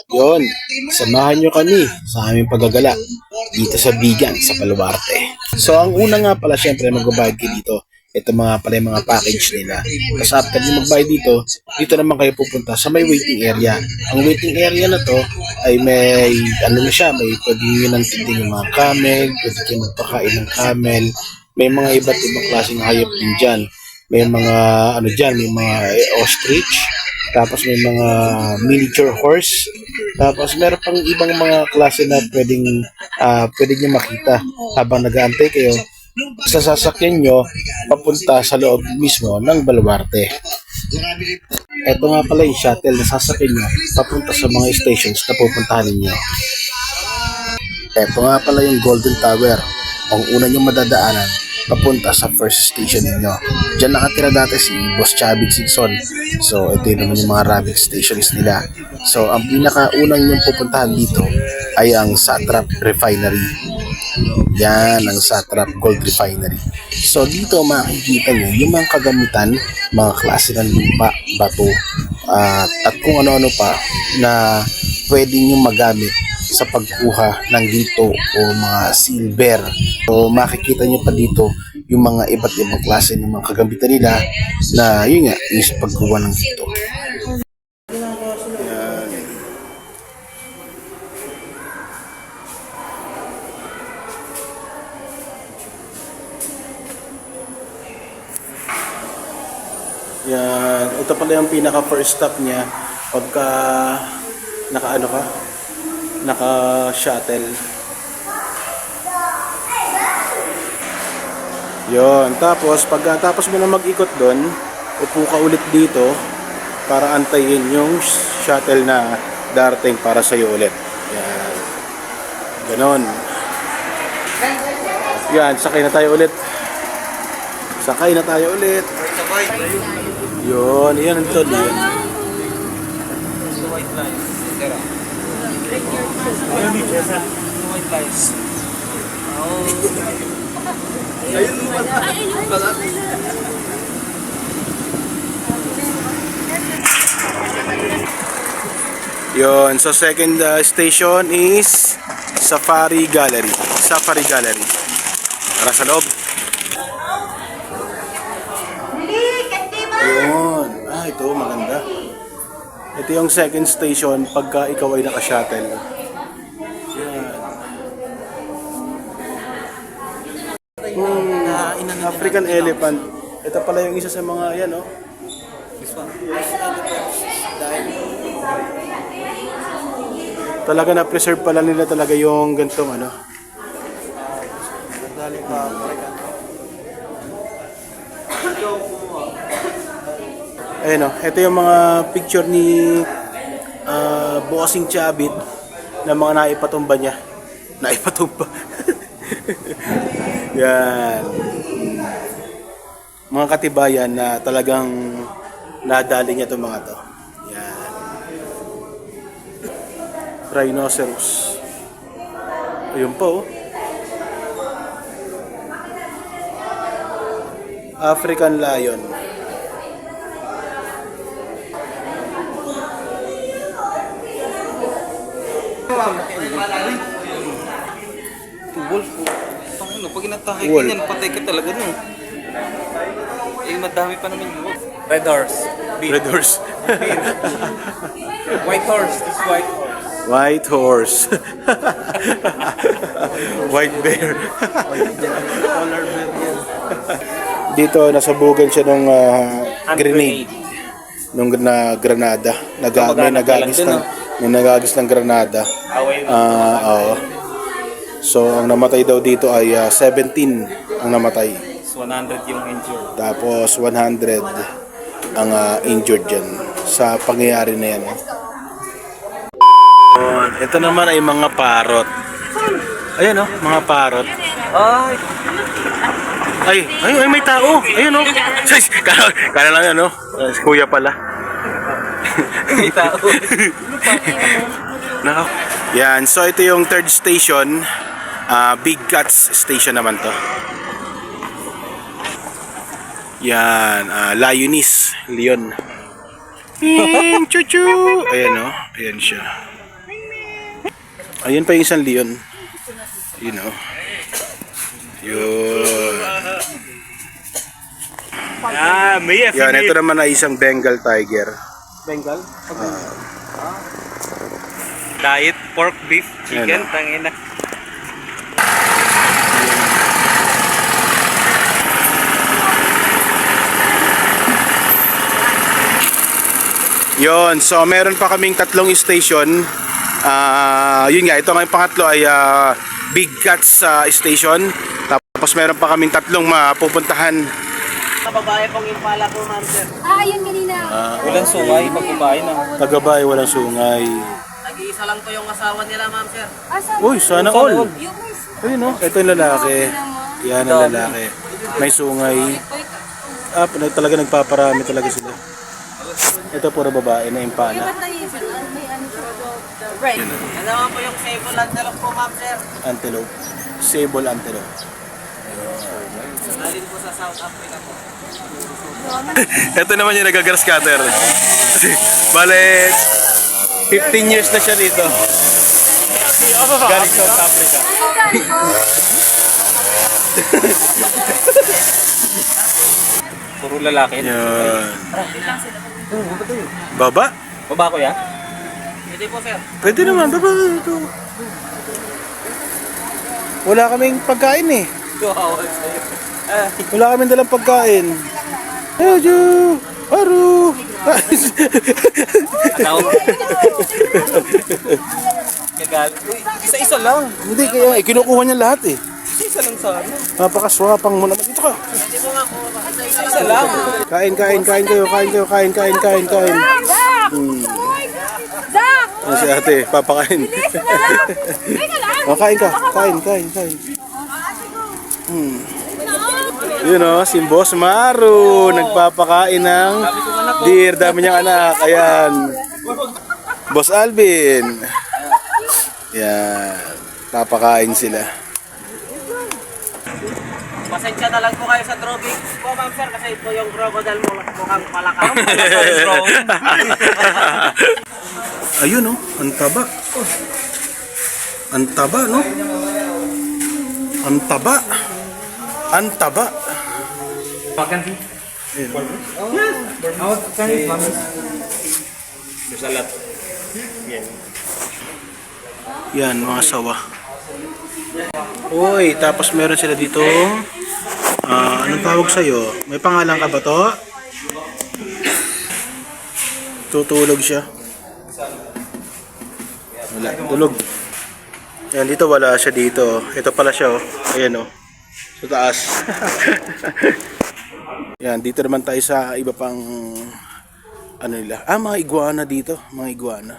Yon, samahan nyo kami sa aming paggagala dito sa Bigan, sa Baluarte. So, ang una nga pala, syempre, magbabayad kayo dito. Ito mga pala yung mga package nila. Tapos after nyo magbayad dito, dito naman kayo pupunta sa may waiting area. Ang waiting area na to ay may, ano na siya, may pwede nyo nang tinding yung mga camel, pwede kayo magpakain ng camel, may mga iba't ibang klaseng hayop din dyan. May mga, ano dyan, may mga ostrich, tapos may mga miniature horse. Tapos meron pang ibang mga klase na pwede nyo makita habang nag-aantay kayo sa sasakyan nyo papunta sa loob mismo ng Baluarte. Ito nga pala yung shuttle na sasakyan nyo papunta sa mga stations na pupuntahan ninyo. Ito nga pala yung Golden Tower, ang una nyo madadaanan papunta sa first station ninyo. Diyan nakatira dati si Boss Chavit Sigson. So, ito yun naman yung mga rabbit stations nila. So, ang pinakaunang yung pupuntahan dito ay ang Satrap Refinery. Yan, ang Satrap Gold Refinery. So, dito makikita nyo yung mga kagamitan, mga klase ng lupa, bato, at kung ano-ano pa na pwede nyo magamit sa pagkuha ng ginto o mga silver. So makikita nyo pa dito yung mga iba't ibang klase ng mga kagamitan nila na yun nga, is pagkuha ng ginto. Yan, ito pala yung pinaka first stop niya pagka naka-shuttle. Yon, tapos pagkatapos mo na mag-ikot doon, upo ka ulit dito para antayin yung shuttle na darating para sa iyo ulit. Yan. Ganon. Yan, sakay na tayo ulit. Yon, yan ang tol. White lines. White lines. Yon, so second station is Safari Gallery. Tara sa loob. Yun. Ito maganda. Ito yung second station pagka ikaw ay naka-shuttle. Yan. African elephant. Ito pala yung isa sa mga yan, oh. This one. Talaga na-preserve pala nila talaga yung gantong ano. Dali pa African. Ayun, oh. Ito yung mga picture ni Bossing Chavit na mga naipatumba niya. Naipatumba. Yan. Mga katibayan na talagang nadali niya itong mga to. Yan. Rhinoceros. Ayun po, oh. African lion. Wolf. Pag inatake ka Wolf. yan, patay ka talaga no. Madami pa naman yung wolf. Red horse. Red horse. White horse. This is white horse. White horse. White bear. Polar bear yan. Dito nasabugan siya ng grenade. Nung granada. May nagagis ng granada. Oo. So ang namatay daw dito ay 17 ang namatay. 100 yung injured. Tapos 100 ang injured dyan sa pangyayari na yan. Ito naman ay mga parrot. Ayan, oh, mga parrot. Ay, may tao. Ayun, oh. Kala lang yan, oh. Kuya pala. May tao. Yan, so ito yung third station. Big Cats Station naman to. Yan, Lioness, Leon. Chuchu. Ayan, oh. Ayan siya. Ayun pa yung isang leon. You know. Yun. Yan, ito naman ay isang Bengal tiger. Bengal? Diet pork beef chicken, Ano? tangina. Yon, so meron pa kaming tatlong station. Yun nga, ito nga yung pangatlo ay Big Cats Station. Tapos meron pa kaming tatlong mapupuntahan. Babae pang impala po, ma'am sir. Yun kanina. Walang sungay pag babae na. Tagabay, walang sungay. Nag-iisa lang po yung asawa nila, ma'am sir. Saan? Uy, sana all. Yung Ayun no, ito yung lalaki. Yan ang lalaki. May sungay. Talaga nagpaparami talaga sila. Ito puro babae na impala. Right. Ano naman po yung sable antelope po, ma'am sir? Antelope. Sable antelope. Alin po sa South Africa po. Ito naman yung nagagrass cutter. Bale, 15 years na siya dito. Galing South Africa. Puro lalaki. Yan. Baba? Baba ko yan? Hindi po, sir. Pwede naman, baba. Ito. Wala kaming pagkain eh. Kawawa sa'yo. Wala kaming dalang pagkain. Medyo, aru. Tawag. Gagal. Uy, isa-isa lang. Hindi kaya, kinukuha niya lahat eh. Isa lang sa ano. Napakaswapang mo naman. Dito ka. Isa lang. Kain kayo, kain kain. Zach! Ano si ate, papakain. Kain ka, kain. Yun o, si Boss Maru, nagpapakain ng deer, dami niyang anak, ayan. Boss Alvin. Yan, papakain sila. Pasensya na lang po kayo sa drawing po, ma'am sir, kasi ito yung crocodile mo mukhang palakang. Ayun o, ang taba. Ang taba, no? Ang taba. Ang taba. Ayun. There's a lot. Yan, mga sawa. Uy, tapos meron sila dito. Anong tawag sa'yo? May pangalan ka ba to? Tutulog siya. Wala, tulog. Yan, dito wala siya dito. Ito pala siya, oh. Ayan, oh. Sa taas. Yan, dito naman tayo sa iba pang ano nila. Mga iguana dito. Mga iguana.